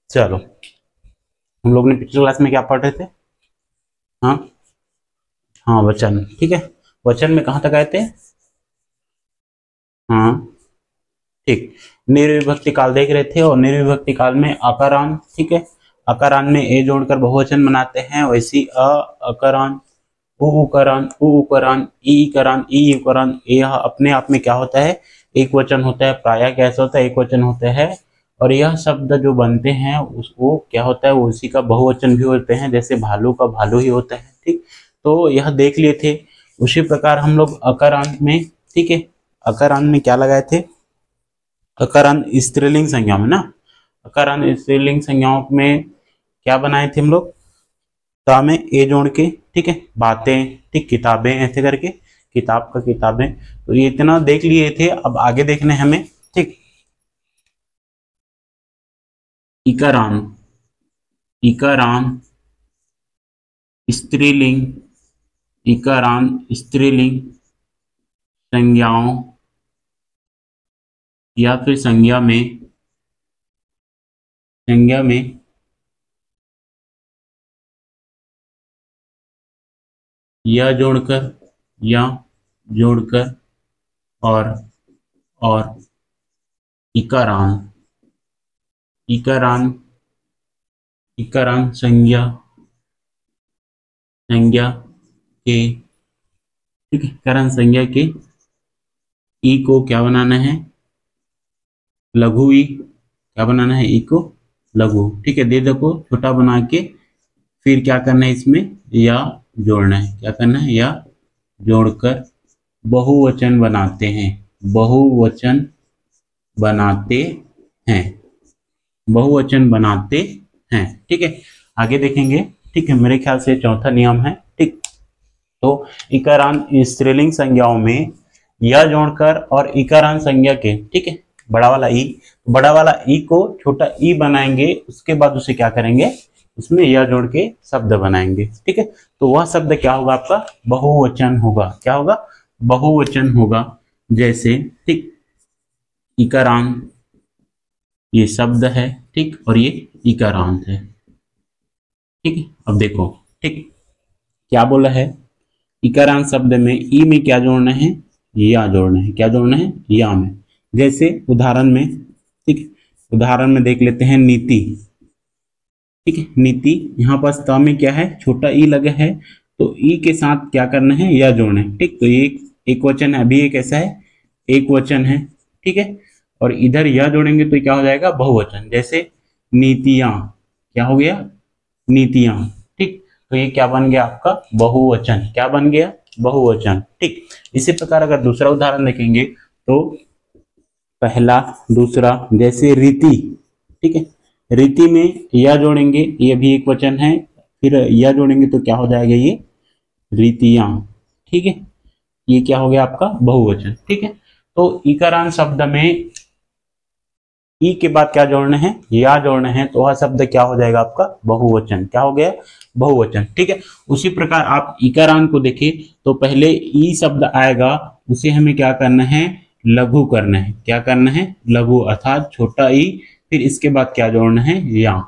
चलो, हम लोग ने पिछले क्लास में क्या पढ़ रहे थे? हाँ हाँ, वचन। ठीक है, वचन में कहाँ तक आए थे? हाँ ठीक, निर्विभक्ति काल देख रहे थे, और निर्विभक्ति काल में अकारान, ठीक है, अकारान में ए जोड़कर बहुवचन बनाते हैं, वैसी अकारान, उकारान, उकारान, ईकारान, ईकारान, यह अपने आप में क्या होता है? एक वचन होता है। प्रायः कैसा होता है? एक वचन होता है। और यह शब्द जो बनते हैं उसको क्या होता है? वो उसी का बहुवचन भी होते हैं, जैसे भालू का भालू ही होता है। ठीक, तो यह देख लिए थे। उसी प्रकार हम लोग अकारांत में, ठीक है, अकारांत में क्या लगाए थे? अकारांत स्त्रीलिंग संज्ञा में ना, अकारांत स्त्रीलिंग संज्ञाओं में क्या बनाए थे हम लोग? ता में ए जोड़ के, ठीक है, बातें, ठीक, किताबें, ऐसे करके किताब का किताबें। तो ये इतना देख लिए थे, अब आगे देखने हमें। ठीक, इकारान, इकारान स्त्रीलिंग, इकारान स्त्रीलिंग संज्ञाओं या फिर संज्ञा में, संज्ञा में या जोड़कर, या जोड़कर, और इकारान, इकारान, इकारान संज्ञा, संज्ञा के, ठीक है, इकारान संज्ञा के ई को क्या बनाना है? लघु ई। क्या बनाना है? ई को लघु। ठीक है, दे को छोटा बना के फिर क्या करना है? इसमें या जोड़ना है। क्या करना है? या जोड़कर बहुवचन बनाते हैं, बहुवचन बनाते हैं, बहुवचन बनाते हैं। ठीक है, आगे देखेंगे। ठीक है, मेरे ख्याल से चौथा नियम है। ठीक, तो इकारान स्त्रीलिंग संज्ञाओं में या जोड़कर और इकारान संज्ञा के, ठीक है, बड़ा वाला ई, बड़ा वाला ई को छोटा ई बनाएंगे, उसके बाद उसे क्या करेंगे? उसमें या जोड़ के शब्द बनाएंगे। ठीक है, तो वह शब्द क्या होगा? आपका बहुवचन होगा। क्या होगा? बहुवचन होगा। जैसे, ठीक, इकारान ये शब्द है, ठीक, और ये इकारांत है। ठीक है, अब देखो, ठीक, क्या बोला है? इकारांत शब्द में ई में क्या जोड़ना है? या जोड़ना है। क्या जोड़ना है? या में। जैसे उदाहरण में, ठीक, उदाहरण में देख लेते हैं, नीति। ठीक है, नीति, यहाँ पास त में क्या है? छोटा ई लगा है, तो ई के साथ क्या करना है? या जोड़ना है। ठीक, तो ये एक वचन है, अभी ये कैसा है? एक वचन है। ठीक है, और इधर या जोड़ेंगे तो क्या हो जाएगा? बहुवचन। जैसे नीतियां, क्या हो गया? नीतियां। ठीक, तो ये क्या बन गया? आपका बहुवचन। क्या बन गया? बहुवचन। ठीक, इसी प्रकार अगर दूसरा उदाहरण देखेंगे तो पहला, दूसरा, जैसे रीति। ठीक है, रीति में या जोड़ेंगे, ये भी एक वचन है, फिर या जोड़ेंगे तो क्या हो जाएगा? ये रीतियां। ठीक है, ये क्या हो गया? आपका बहुवचन। ठीक है, तो इकारान शब्द में ई के बाद क्या जोड़ना है? या जोड़ना है, तो वह शब्द क्या हो जाएगा? आपका बहुवचन। क्या हो गया? बहुवचन। ठीक है, उसी प्रकार आप इकारान को देखिए तो पहले ई शब्द आएगा, उसे हमें क्या करना है? लघु करना है। क्या करना है? लघु, अर्थात छोटा ई, फिर इसके बाद क्या जोड़ना है? या,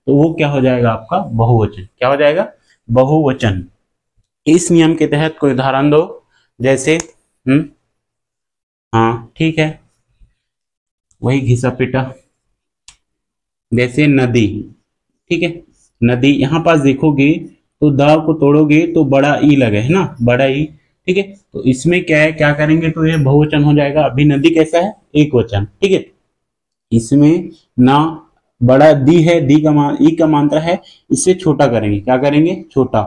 तो वो क्या हो जाएगा? आपका बहुवचन। क्या हो जाएगा? बहुवचन। इस नियम के तहत कोई उदाहरण दो। जैसे हाँ ठीक है, वही घिसा पिटा। जैसे नदी। ठीक है, नदी, यहां पास देखोगे तो द को तोड़ोगे तो बड़ा ई लगे है ना, बड़ा ई। ठीक है, तो इसमें क्या है? क्या करेंगे तो ये बहुवचन हो जाएगा। अभी नदी कैसा है? एक वचन। ठीक है, इसमें ना बड़ा दी है, दी का ई का मात्रा है, इससे छोटा करेंगे। क्या करेंगे? छोटा,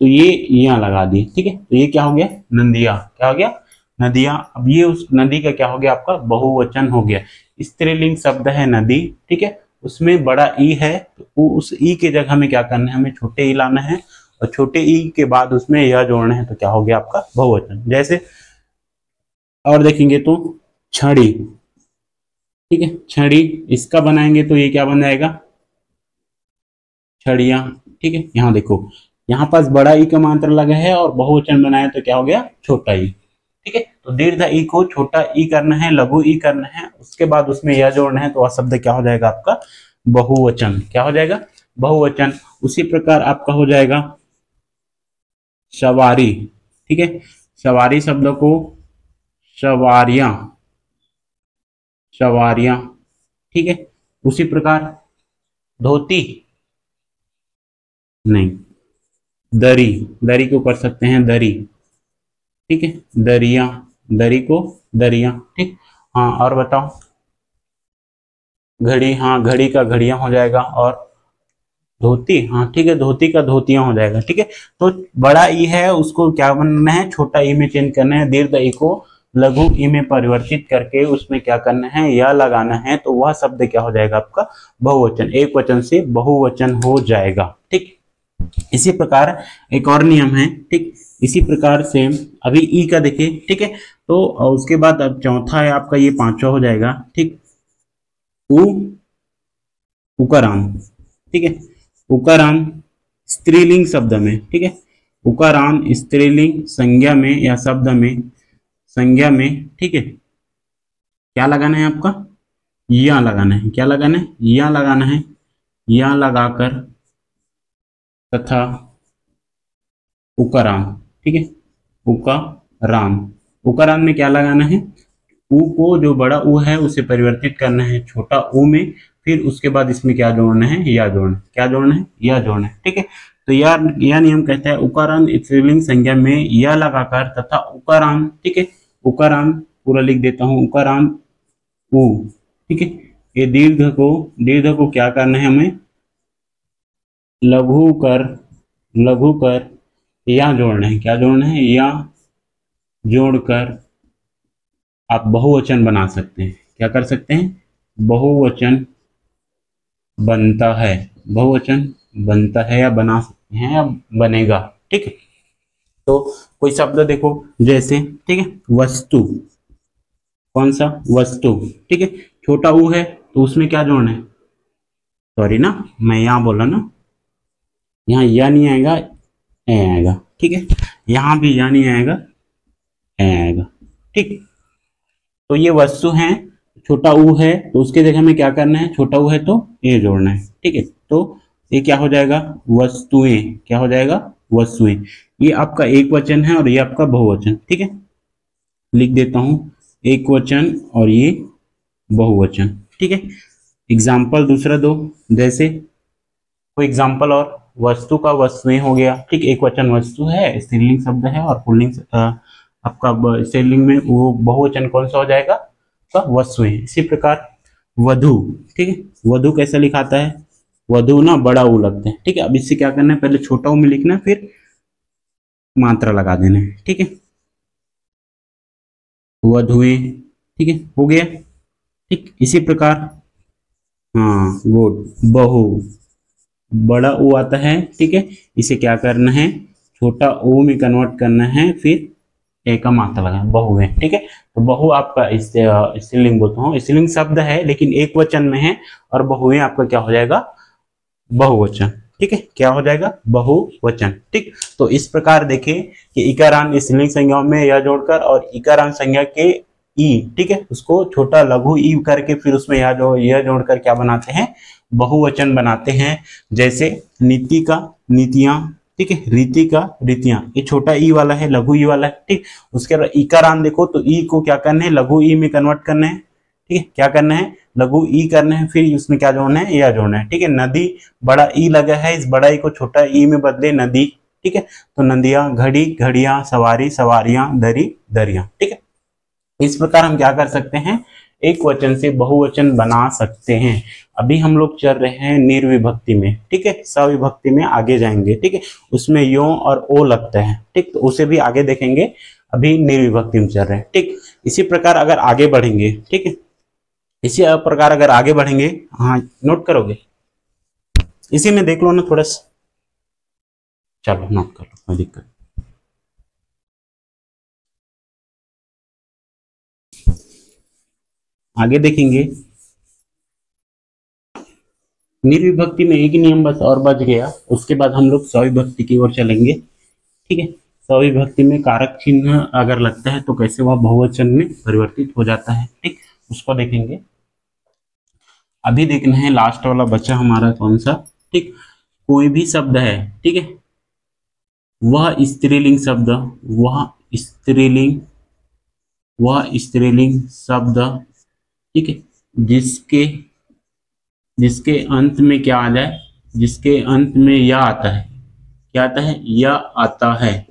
तो ये यहाँ लगा दिए। ठीक है, तो ये क्या हो गया? नदिया। क्या हो गया? नदिया। अब ये उस नदी का क्या हो गया? आपका बहुवचन हो गया। स्त्रीलिंग शब्द है नदी, ठीक है, उसमें बड़ा ई है, तो उस ई के जगह में क्या करना है? हमें छोटे ई लाना है, और छोटे ई के बाद उसमें यह जोड़ना है, तो क्या हो गया? आपका बहुवचन। जैसे और देखेंगे तो छड़ी। ठीक है, छड़ी, इसका बनाएंगे तो ये क्या बन जाएगा? छड़ियां। ठीक है, यहाँ देखो, यहाँ पास बड़ा ई का मात्रा लगा है और बहुवचन बनाया तो क्या हो गया? छोटा ई। ठीक है, तो दीर्घ ई को छोटा ई करना है, लघु ई करना है, उसके बाद उसमें यह जोड़ना है, तो वह शब्द क्या हो जाएगा? आपका बहुवचन, क्या हो जाएगा? बहुवचन। उसी प्रकार आपका हो जाएगा सवारी, ठीक है, सवारी शब्द को सवारियां, सवारियां, ठीक है। उसी प्रकार धोती नहीं, दरी, दरी को कर सकते हैं दरी, ठीक है, दरिया, दरी को दरिया, ठीक। हाँ और बताओ, घड़ी, हाँ घड़ी का घड़ियां हो जाएगा। और धोती, हाँ ठीक है, धोती का धोतियां हो जाएगा, ठीक है। तो बड़ा ई है उसको क्या बनना है, छोटा ई में चेंज करना है, दीर्घ ई को लघु ई में परिवर्तित करके उसमें क्या करना है, या लगाना है, तो वह शब्द क्या हो जाएगा आपका बहुवचन, एक वचन से बहुवचन हो जाएगा, ठीक। इसी प्रकार एक और नियम है, ठीक। इसी प्रकार से अभी ई का देखिए, ठीक है। तो उसके बाद अब चौथा है आपका, ये पांचवा हो जाएगा, ठीक। उ, उकारान, ठीक है, उकारान स्त्रीलिंग शब्द में, ठीक है, उकारान स्त्रीलिंग संज्ञा में या शब्द में, संज्ञा में, ठीक है। क्या लगाना है आपका, या लगाना है, क्या लगाना है, या लगाना है, या लगाकर तथा उकारान, ठीक है, उकारान, उकारान में क्या लगाना है, ऊ को जो बड़ा ऊ है उसे परिवर्तित करना है छोटा ऊ में, फिर उसके बाद इसमें क्या जोड़ना है, या जोड़ना, क्या जोड़ना है, या जोड़ना है, ठीक है। तो या नियम कहता है उकारान स्त्रीलिंग संज्ञा में या लगाकर तथा उकारान, ठीक है, उकारान पूरा लिख देता हूं, उकारान ऊ, ठीक है। ये दीर्घ को क्या करना है हमें, लघु कर या जोड़ना है, क्या जोड़ना है, या जोड़कर आप बहुवचन बना सकते हैं, क्या कर सकते हैं, बहुवचन बनता है, बहुवचन बनता है या बना सकते हैं या बनेगा, ठीक है। तो कोई शब्द देखो जैसे, ठीक है, वस्तु, कौन सा, वस्तु, ठीक है, छोटा ऊ है तो उसमें क्या जोड़ना है, सॉरी ना मैं यहां बोला ना, यहाँ या नहीं आएगा, ए आएगा, ठीक है, यहां भी या नहीं आएगा, ए आएगा, ठीक। तो ये वस्तु है, छोटा ऊ है तो उसके जगह में क्या करना है, छोटा ऊ है तो ए जोड़ना है, ठीक है। तो ये क्या हो जाएगा, वस्तुएं, क्या हो जाएगा, वस्तुएं। ये आपका एक वचन है और ये आपका बहुवचन, ठीक है, लिख देता हूं, एक वचन और ये बहुवचन, ठीक है। एग्जाम्पल दूसरा दो, जैसे कोई एग्जाम्पल, और वस्तु का वस्तुएं हो गया, ठीक, एक वचन वस्तु है, स्त्रीलिंग शब्द है, और पुल्लिंग आपका स्त्रीलिंग में वो बहुवचन कौन सा हो जाएगा, तो वस्तुएं। इसी प्रकार वधु, ठीक है, वधु कैसे लिखाता है, वधु ना बड़ा ऊ लगते हैं, ठीक है। अब इससे क्या करना है, पहले छोटा ऊ में लिखना, फिर मात्रा लगा देना है, ठीक है, वधुएं, ठीक है, हो गया, ठीक। इसी प्रकार हाँ गुड, बहु, बड़ा ऊ आता है, ठीक है, इसे क्या करना है, छोटा ऊ में कन्वर्ट करना है, फिर ए का मात्रा लगाना, बहु है, ठीक है। तो बहु आपका स्त्रीलिंग बोलता हूँ, स्त्रीलिंग शब्द है लेकिन एक वचन में है, और बहुएं आपका क्या हो जाएगा, बहुवचन, ठीक है, क्या हो जाएगा, बहुवचन, ठीक। तो इस प्रकार देखें कि इकारान स्त्रीलिंग संज्ञाओं में या जोड़कर और इकारान संज्ञा के ई, ठीक है, उसको छोटा लघु ई करके फिर उसमें यह जोड़कर क्या बनाते हैं, बहुवचन बनाते हैं। जैसे नीति का नीतियां, ठीक है, रीति का रीतियां, ये छोटा ई वाला है, लघु ई वाला है, ठीक। उसके बाद इकारान देखो तो ई को क्या करना है, लघु ई में कन्वर्ट करना है, ठीक है, क्या करना है, लघु ई करना है, फिर उसमें क्या जोड़ना है, या जोड़ना है, ठीक है। नदी बड़ा ई लगा है, इस बड़ा ई को छोटा ई में बदले नदी, ठीक है। तो नदियां, घड़ी घड़ियां, सवारी सवारियां, दरी दरियां, ठीक है। इस प्रकार हम क्या कर सकते हैं, एक वचन से बहुवचन बना सकते हैं। अभी हम लोग चल रहे हैं निर्विभक्ति में, ठीक है, सविभक्ति में आगे जाएंगे, ठीक है, उसमें यो और ओ लगता है, ठीक, तो उसे भी आगे देखेंगे, अभी निर्विभक्ति में चल रहे हैं, ठीक। इसी प्रकार अगर आगे बढ़ेंगे, ठीक है, इसी प्रकार अगर आगे बढ़ेंगे, हाँ नोट करोगे, इसी में देख लो ना थोड़ा सा, चलो नोट कर लो, कोई दिक्कत। आगे देखेंगे, निर्विभक्ति में एक ही नियम बस और बच गया, उसके बाद हम लोग सविभक्ति की ओर चलेंगे, ठीक है। सविभक्ति में कारक चिन्ह अगर लगता है तो कैसे वह बहुवचन में परिवर्तित हो जाता है, ठीक, उसको देखेंगे। अभी देखना है लास्ट वाला बच्चा हमारा कौन सा। ठीक, कोई भी शब्द है, ठीक है, वह स्त्रीलिंग शब्द, वह स्त्रीलिंग वह स्त्रीलिंग शब्द, ठीक है, जिसके जिसके अंत में क्या आ जाए, जिसके अंत में या आता है, क्या आता है, या आता है,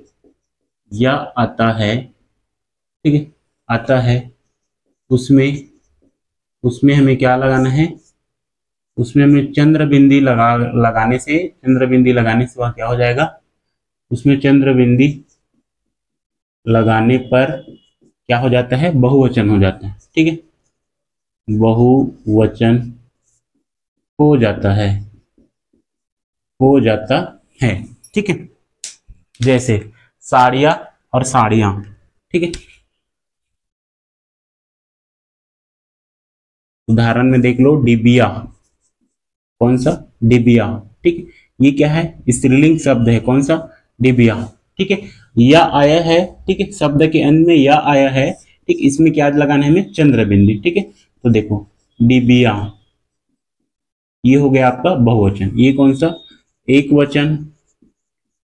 या आता है, ठीक है, आता है, उसमें उसमें हमें क्या लगाना है, उसमें हमें चंद्र बिंदी लगाने से वह क्या हो जाएगा, उसमें चंद्र बिंदी लगाने पर क्या हो जाता है, बहुवचन हो जाता है, ठीक है, बहुवचन हो जाता है, हो जाता है, ठीक है, जैसे साड़ियां और साड़ियां, ठीक है, उदाहरण में देख लो, डिबिया, कौन सा, डिबिया, ठीक, ये क्या है, स्त्रीलिंग शब्द है, कौन सा, डिबिया, ठीक है, या आया है, ठीक है, शब्द के अंत में या आया है, ठीक, इसमें क्या लगाना है हमें, चंद्र बिंदी, ठीक है, तो देखो डिबिया, ये हो गया आपका बहुवचन, ये कौन सा, एक वचन,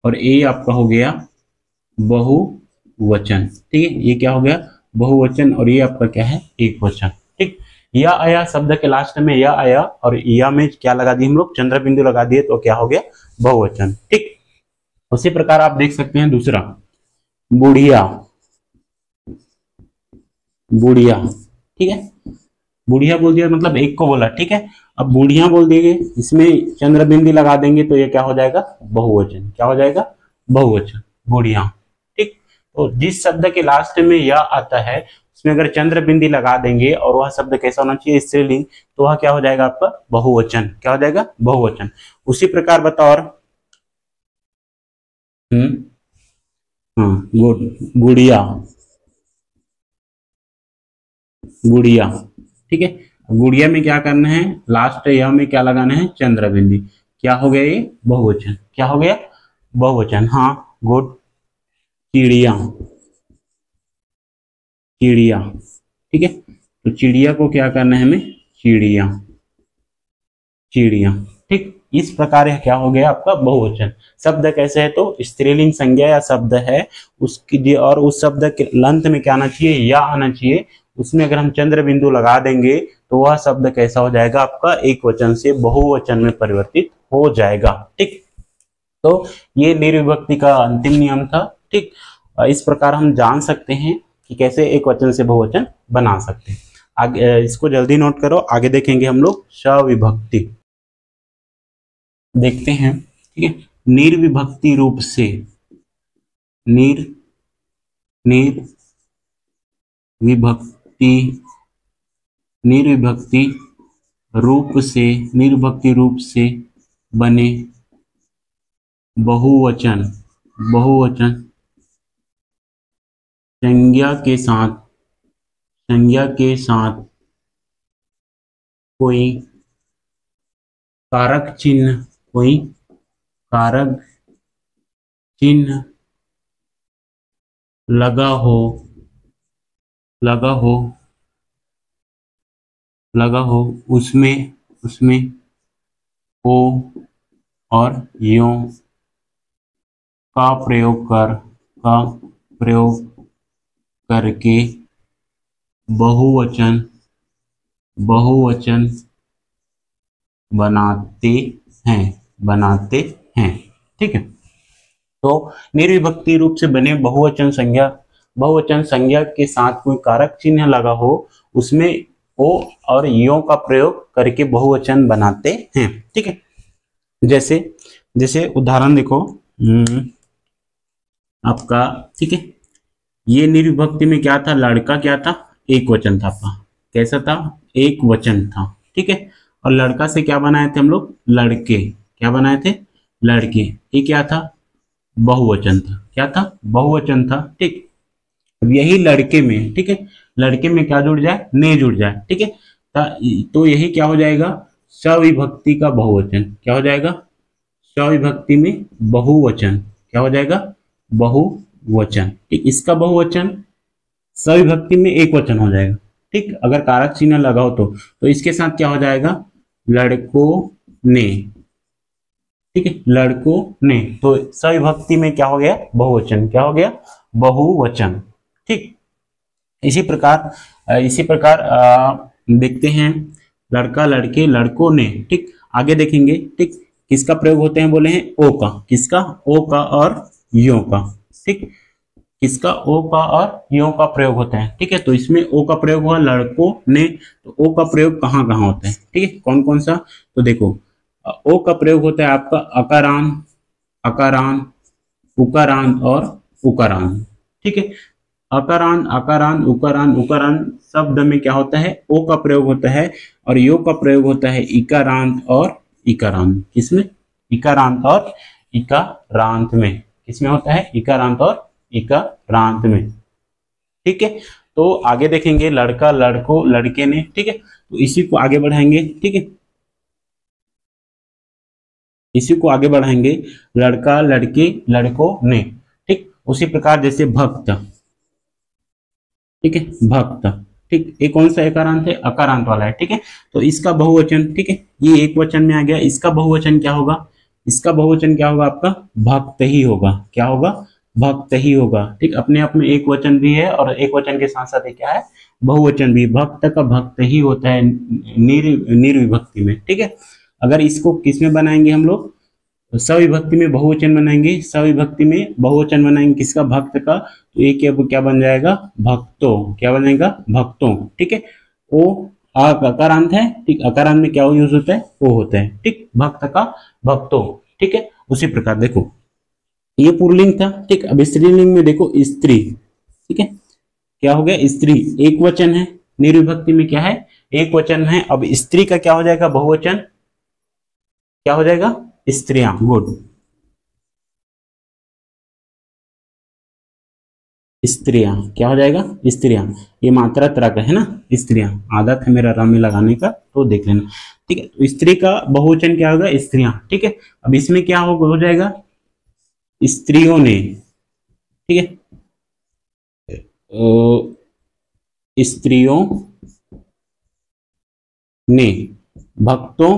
और ये आपका हो गया बहुवचन, ठीक है, ये क्या हो गया, बहुवचन, और ये आपका क्या है, एक वचन, ठीक, या आया, शब्द के लास्ट में या आया, और या में क्या लगा दिए हम लोग, चंद्र बिंदु लगा दिए, तो क्या हो गया, बहुवचन, ठीक। उसी प्रकार आप देख सकते हैं दूसरा, बुढ़िया, बुढ़िया, ठीक है, बुढ़िया बोल दिया मतलब एक को बोला, ठीक है, अब बुढ़िया बोल देंगे, इसमें चंद्र बिंदी लगा देंगे, तो ये क्या हो जाएगा, बहुवचन, क्या हो जाएगा, बहुवचन, बुढ़िया, ठीक। तो जिस शब्द के लास्ट में या आता है, उसमें अगर चंद्र बिंदी लगा देंगे और वह शब्द कैसा होना चाहिए, स्त्रीलिंग, तो वह क्या हो जाएगा आपका, बहुवचन, क्या हो जाएगा, बहुवचन। उसी प्रकार बताओ, और हाँ, गुड़िया, गुड़िया, ठीक है, गुड़िया में क्या करना है, लास्ट यह में क्या लगाना है, चंद्र बिंदी, क्या हो गया, ये बहुवचन, क्या हो गया, बहुवचन, हाँ, गुड, चिड़िया, चिड़िया, ठीक है, तो चिड़िया को क्या करना है हमें, चिड़िया, चिड़िया, ठीक, इस प्रकार यह क्या हो गया आपका बहुवचन। शब्द कैसे है, तो स्त्रीलिंग संज्ञा या शब्द है, उसकी और उस शब्द के अंत में क्या आना चाहिए, या आना चाहिए, उसमें अगर हम चंद्र बिंदु लगा देंगे तो वह शब्द कैसा हो जाएगा आपका, एक वचन से बहुवचन में परिवर्तित हो जाएगा, ठीक। तो ये निर्विभक्ति का अंतिम नियम था, ठीक। इस प्रकार हम जान सकते हैं कि कैसे एक वचन से बहुवचन बना सकते हैं। आगे इसको जल्दी नोट करो, आगे देखेंगे हम लोग सविभक्ति, देखते हैं, ठीक है, निर्विभक्ति रूप से, निर्विभक्ति रूप से बने बहुवचन संज्ञा के साथ कोई कारक चिन्ह लगा हो उसमें ओ और यों का प्रयोग करके बहुवचन बनाते हैं, ठीक है। तो निर्विभक्ति रूप से बने बहुवचन संज्ञा के साथ कोई कारक चिन्ह लगा हो, उसमें ओ और यों का प्रयोग करके बहुवचन बनाते हैं, ठीक है। जैसे उदाहरण देखो आपका, ठीक है, ये निर्विभक्ति में क्या था, लड़का क्या था, एक वचन था आपका, कैसा था, एक वचन था, ठीक है, और लड़का से क्या बनाए थे हम लोग, लड़के, क्या बनाए थे, लड़के, ये क्या था, बहुवचन था, क्या था, बहुवचन था, ठीक। अब यही लड़के में, ठीक है, लड़के में क्या जुड़ जाए, ने जुड़ जाए, ठीक है, तो यही क्या हो जाएगा, सविभक्ति का बहुवचन, क्या हो जाएगा, सविभक्ति में बहुवचन, क्या हो जाएगा, बहुवचन, ठीक। इसका बहुवचन सविभक्ति में एक वचन हो जाएगा, ठीक, अगर कारक चिन्ह लगाओ तो इसके साथ क्या हो जाएगा, लड़कों ने, ठीक है, लड़कों ने, तो सविभक्ति में क्या हो गया, बहुवचन, क्या हो गया, बहुवचन। ठीक, इसी प्रकार देखते हैं, लड़का लड़के लड़कों ने। ठीक, आगे देखेंगे। ठीक, किसका प्रयोग होते हैं, बोले हैं ओ का, किसका, ओ का और यो का। ठीक, किसका, ओ का और यो का प्रयोग होता है। ठीक है, तो इसमें ओ का प्रयोग हुआ लड़कों ने, तो ओ का प्रयोग कहाँ कहाँ होता है, ठीक है, कौन कौन सा, तो देखो ओ का प्रयोग होता है आपका अकारान, अकारान, उकारान और उकारान। ठीक है, अकारान, अकारान, उकारान, उकारान शब्द में क्या होता है, ओ का प्रयोग होता है, और यो का प्रयोग होता है इकारांत और इकारांत। किसमें, इकारांत और इकारांत में, किसमें होता है, इकारांत और इकारांत में। ठीक है, तो आगे देखेंगे, लड़का लड़कों लड़के ने। ठीक है, तो इसी को आगे बढ़ाएंगे। ठीक है, इसी को आगे बढ़ाएंगे, लड़का लड़के लड़कों ने। ठीक, उसी प्रकार जैसे भक्त, ठीक है, भक्त। ठीक, ये कौन सा एकारांत है, अकारांत वाला है। ठीक है, तो इसका बहुवचन, ठीक है, ये एक वचन में आ गया, इसका बहुवचन क्या होगा, इसका बहुवचन क्या होगा आपका, भक्त ही होगा। क्या होगा, भक्त ही होगा। ठीक, अपने आप में एक वचन भी है और एक वचन के साथ साथ क्या है, बहुवचन भी। भक्त का भक्त ही होता है निर्विभक्ति में। ठीक है, अगर इसको किस में बनाएंगे हम लोग, तो सविभक्ति में बहुवचन बनाएंगे, सविभक्ति में बहुवचन बनाएंगे किसका, भक्त का, तो ये क्या बन जाएगा, भक्तों, क्या बनेगा, भक्तों। ठीक है, ओ अकारांत है। ठीक, अकारांत में क्या यूज होता है, ओ होता है। ठीक, भक्त का भक्तों। ठीक है, उसी प्रकार देखो, ये पुल्लिंग था। ठीक, अब स्त्रीलिंग में देखो, स्त्री। ठीक है, क्या हो गया, स्त्री एक वचन है, निर्विभक्ति में क्या है, एक वचन है। अब स्त्री का क्या हो जाएगा, बहुवचन, क्या हो जाएगा, स्त्रियां। गुड, स्त्रियां क्या हो जाएगा, स्त्रियां। ये मात्रा तरह का है ना, स्त्रियां, आदत है मेरा रामी लगाने का, तो देख लेना। ठीक है, तो स्त्री का बहुवचन क्या होगा, स्त्रियां। ठीक है, अब इसमें क्या हो जाएगा, स्त्रियों ने। ठीक है, स्त्रियों ने भक्तों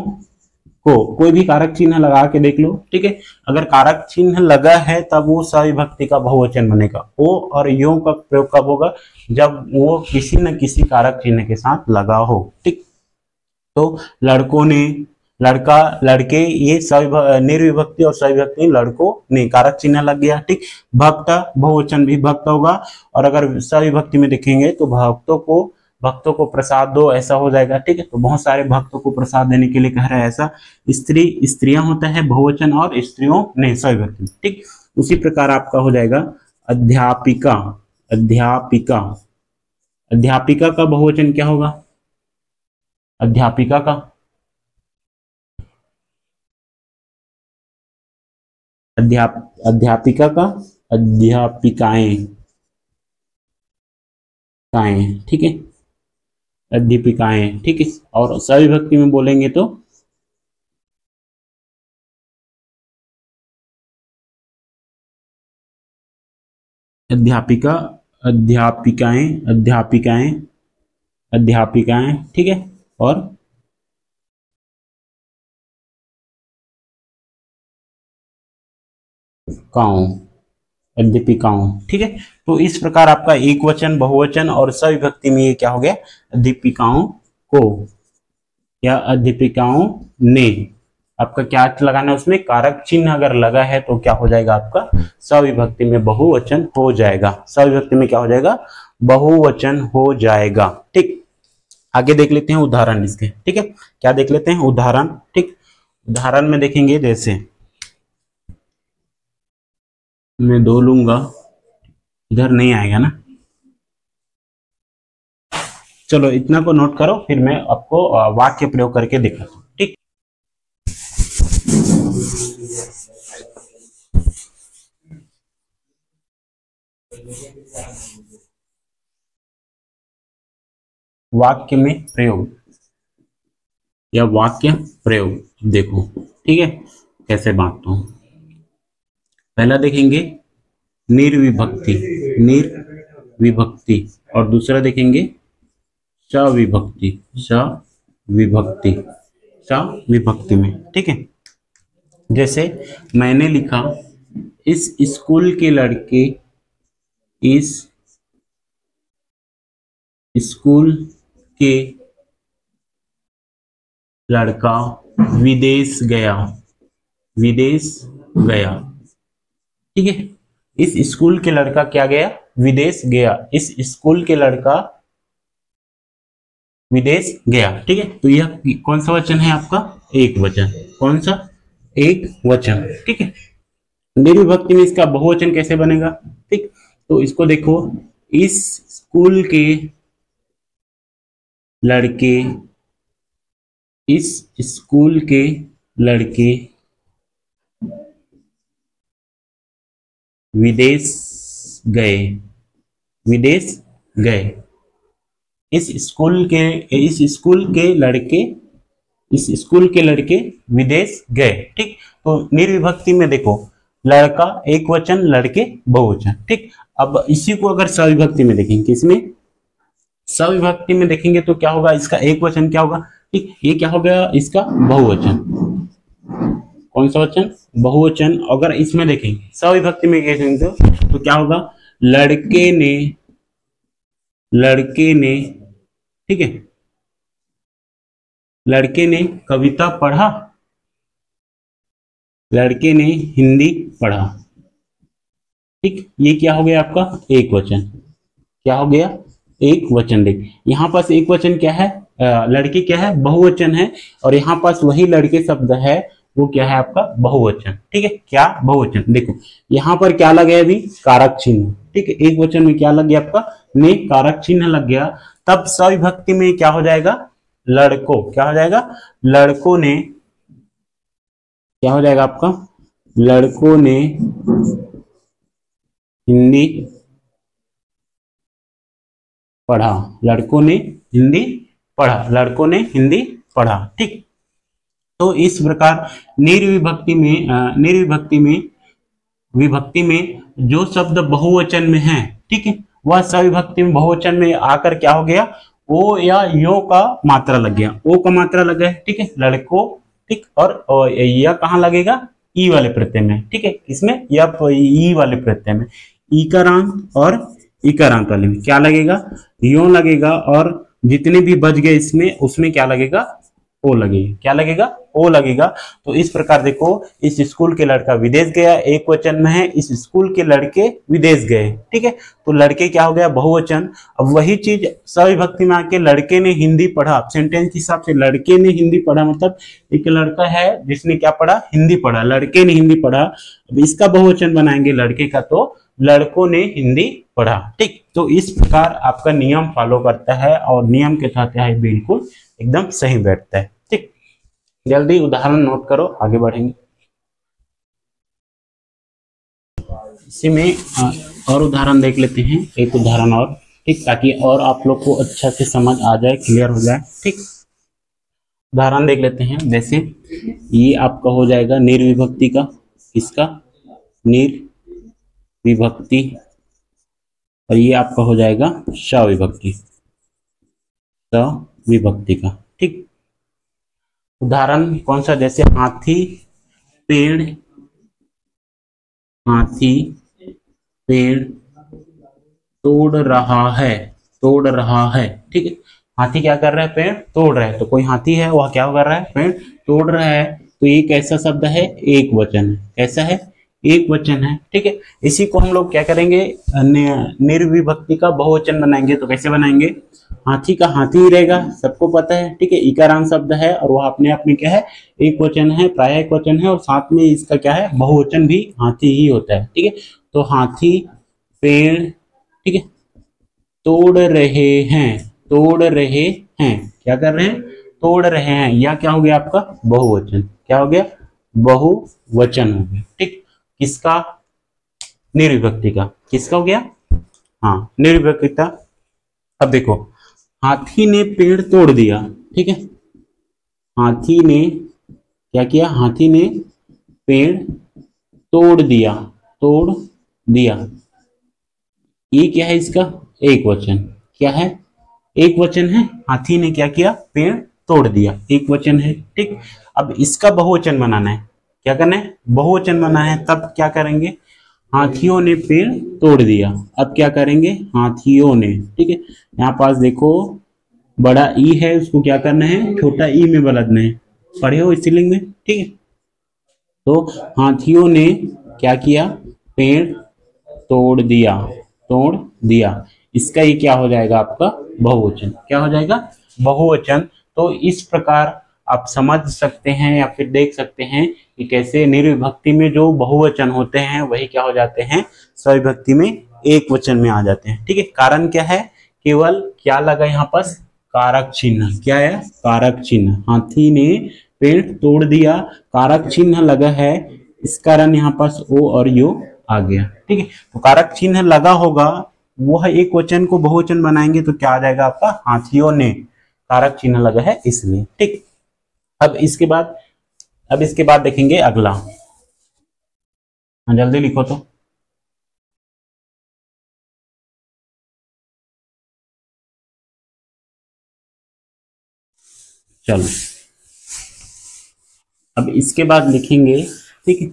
को, कोई भी कारक चिन्ह लगा के देख लो। ठीक है, अगर कारक चिन्ह लगा है तब वो सविभक्ति का बहुवचन बनेगा। ओ और यो का प्रयोग कब होगा, जब वो किसी न किसी कारक चिन्ह के साथ लगा हो। ठीक, तो लड़कों ने, लड़का लड़के, ये निर्विभक्ति और सविभक्ति, लड़कों ने कारक चिन्ह लग गया। ठीक, भक्त बहुवचन भी भक्त होगा, और अगर सविभक्ति में देखेंगे तो भक्तों को प्रसाद दो, ऐसा हो जाएगा। ठीक है, तो बहुत सारे भक्तों को प्रसाद देने के लिए कह रहा है ऐसा। स्त्री, स्त्रियां होता है बहुवचन, और स्त्रियों ने सविभक्ति। ठीक, उसी प्रकार आपका हो जाएगा अध्यापिका, अध्यापिका, अध्यापिका का बहुवचन क्या होगा, अध्यापिका का, अध्यापिका का, अध्यापिकाएं, काएं। ठीक है, अध्यापिकाएं। ठीक है, और सविभक्ति में बोलेंगे तो अध्यापिका, अध्यापिकाएं, अध्यापिकाएं, अध्यापिकाएं। ठीक है, और काओं, अध्यापिकाओं। ठीक है, तो इस प्रकार आपका एक वचन, बहुवचन और सविभक्ति में ये क्या हो गया, अध्यापिकाओं को या अध्यापिकाओं ने। आपका क्या लगाना है उसमें, कारक चिन्ह अगर लगा है तो क्या हो जाएगा, आपका सविभक्ति में बहुवचन हो जाएगा। सविभक्ति में क्या हो जाएगा, बहुवचन हो जाएगा। ठीक, आगे देख लेते हैं उदाहरण इसके। ठीक है, क्या देख लेते हैं, उदाहरण। ठीक, उदाहरण में देखेंगे, जैसे मैं दो लूंगा, इधर नहीं आएगा ना, चलो इतना को नोट करो, फिर मैं आपको वाक्य प्रयोग करके दिखाता हूँ। ठीक, वाक्य में प्रयोग या वाक्य प्रयोग देखो। ठीक है, कैसे बांटता हूं, पहला देखेंगे निर्विभक्ति, निर्विभक्ति, और दूसरा देखेंगे सविभक्ति, सविभक्ति। सा विभक्ति में। ठीक है, जैसे मैंने लिखा इस स्कूल के लड़के, इस स्कूल के लड़का विदेश गया, विदेश गया। ठीक है, इस स्कूल के लड़का क्या गया, विदेश गया। इस स्कूल के लड़का विदेश गया। ठीक है, तो यह कौन सा वचन है आपका, एक वचन। कौन सा, एक वचन। ठीक है, निर्विभक्ति में इसका बहुवचन कैसे बनेगा। ठीक, तो इसको देखो, इस स्कूल के लड़के, इस स्कूल के लड़के विदेश गए, विदेश गए। इस स्कूल के लड़के, इस स्कूल के लड़के विदेश गए। ठीक, तो निर्विभक्ति में देखो, लड़का एक वचन, लड़के बहुवचन। ठीक, अब इसी को अगर सविभक्ति में देखेंगे, किसमें, सविभक्ति में देखेंगे तो क्या होगा, इसका एक वचन क्या होगा। ठीक, ये क्या हो गया, इसका बहुवचन। कौन सा वचन, बहुवचन। अगर इसमें देखेंगे सविभक्ति में देखेंगे तो क्या होगा, लड़के ने, लड़के ने। ठीक है, लड़के ने कविता पढ़ा, लड़के ने हिंदी पढ़ा। ठीक, ये क्या हो गया आपका, एक वचन। क्या हो गया, एक वचन। देख यहाँ पास एक वचन क्या है, लड़के क्या है, बहुवचन है, और यहाँ पास वही लड़के शब्द है, वो क्या है आपका, बहुवचन। ठीक है, क्या, बहुवचन। देखो यहाँ पर क्या लगे अभी, कारक चिन्ह। ठीक है, एक वचन में क्या लग गया आपका, ने कारक चिन्ह लग गया। तब सविभक्ति में क्या हो जाएगा, लड़कों, क्या हो जाएगा, लड़कों ने, क्या हो जाएगा आपका, लड़कों ने हिंदी पढ़ा, लड़कों ने हिंदी पढ़ा, लड़कों ने हिंदी पढ़ा। ठीक, तो इस प्रकार निर्विभक्ति में, विभक्ति में जो शब्द बहुवचन में है, ठीक है, वह सविभक्ति में बहुवचन में आकर क्या हो गया, ओ या यो का मात्रा लग गया, ओ का मात्रा लग गया। ठीक है, लड़कों। ठीक, और यह कहाँ लगेगा, ई वाले प्रत्यय में। ठीक है, इसमें या ई वाले प्रत्यय में, ईकारांत और इकारांत वाले में क्या लगेगा, यो लगेगा, और जितने भी बच गए इसमें, उसमें क्या लगेगा, ओ लगेगा। क्या लगेगा, ओ लगेगा। तो इस प्रकार देखो, इस स्कूल के लड़का विदेश गया, एक वचन में है, इस स्कूल के लड़के विदेश गए। ठीक है, तो लड़के क्या हो गया, बहुवचन। अब वही चीज सविभक्ति में आके लड़के ने हिंदी पढ़ा, सेंटेंस के हिसाब से लड़के ने हिंदी पढ़ा, मतलब एक लड़का है जिसने क्या पढ़ा, हिंदी पढ़ा, लड़के ने हिंदी पढ़ा। अब इसका बहुवचन बनाएंगे लड़के का, तो लड़कों ने हिंदी पढ़ा। ठीक, तो इस प्रकार आपका नियम फॉलो करता है, और नियम के साथ है बिल्कुल एकदम सही बैठता है। ठीक, जल्दी उदाहरण नोट करो, आगे बढ़ेंगे। इसी में और उदाहरण देख लेते हैं, एक उदाहरण और। ठीक, ताकि और आप लोग को अच्छा से समझ आ जाए, क्लियर हो जाए। ठीक, उदाहरण देख लेते हैं। जैसे ये आपका हो जाएगा निर्विभक्ति का, इसका निर्विभक्ति, और ये आपका हो जाएगा सविभक्ति, सविभक्ति का। ठीक, उदाहरण कौन सा, जैसे हाथी पेड़, हाथी पेड़ तोड़ रहा है, तोड़ रहा है। ठीक है, हाथी क्या कर रहा है, पेड़ तोड़ रहा है। तो कोई हाथी है, वह क्या कर रहा है, पेड़ तोड़ रहा है। तो ये कैसा शब्द है, एक वचन है। कैसा है, एक वचन है। ठीक है, इसी को हम लोग क्या करेंगे, निर्विभक्ति का बहुवचन बनाएंगे। तो कैसे बनाएंगे, हाथी का हाथी ही रहेगा, सबको पता है। ठीक है, इकारांत शब्द है, और वह अपने आप में क्या है, एक वचन है, प्राय एक वचन है, और साथ में इसका क्या है, बहुवचन भी हाथी ही होता है। ठीक है, तो हाथी पेड़, ठीक है, तोड़ रहे हैं, तोड़ रहे हैं, क्या कर रहे हैं, तोड़ रहे हैं। या क्या हो गया आपका, बहुवचन। क्या हो गया, बहुवचन हो गया। ठीक, किसका, निर्विभक्ति का। किसका हो गया, हाँ, निर्विभक्ति का। अब देखो, हाथी ने पेड़ तोड़ दिया। ठीक है, हाथी ने क्या किया, हाथी ने पेड़ तोड़ दिया, तोड़ दिया। ये क्या है, इसका एक वचन। क्या है, एक वचन है। हाथी ने क्या किया, पेड़ तोड़ दिया, एक वचन है। ठीक, अब इसका बहुवचन बनाना है, क्या करना है, बहुवचन बनाना है। तब क्या करेंगे, हाथियों ने पेड़ तोड़ दिया। अब क्या करेंगे, हाथियों ने। ठीक है, यहाँ पास देखो बड़ा ई है, उसको क्या करना है, छोटा ई में बदलना है। पढ़े हो स्त्रीलिंग में। ठीक है, तो हाथियों ने क्या किया, पेड़ तोड़ दिया, तोड़ दिया। इसका ये क्या हो जाएगा, आपका बहुवचन। क्या हो जाएगा, बहुवचन। तो इस प्रकार आप समझ सकते हैं या फिर देख सकते हैं कि कैसे निर्विभक्ति में जो बहुवचन होते हैं वही क्या हो जाते हैं, सविभक्ति में एक वचन में आ जाते हैं। ठीक है, कारण क्या है, केवल क्या लगा यहाँ पर, कारक चिन्ह। क्या है, कारक चिन्ह। हाथी ने पेड़ तोड़ दिया, कारक चिन्ह लगा है, इस कारण यहाँ पास ओ और यो आ गया। ठीक है, तो कारक चिन्ह लगा होगा, वह एक वचन को बहुवचन बनाएंगे तो क्या आ जाएगा आपका, हाथियों ने, कारक चिन्ह लगा है इसलिए। ठीक, अब इसके बाद देखेंगे अगला। हाँ जल्दी लिखो तो। चलो, अब इसके बाद लिखेंगे। ठीक है,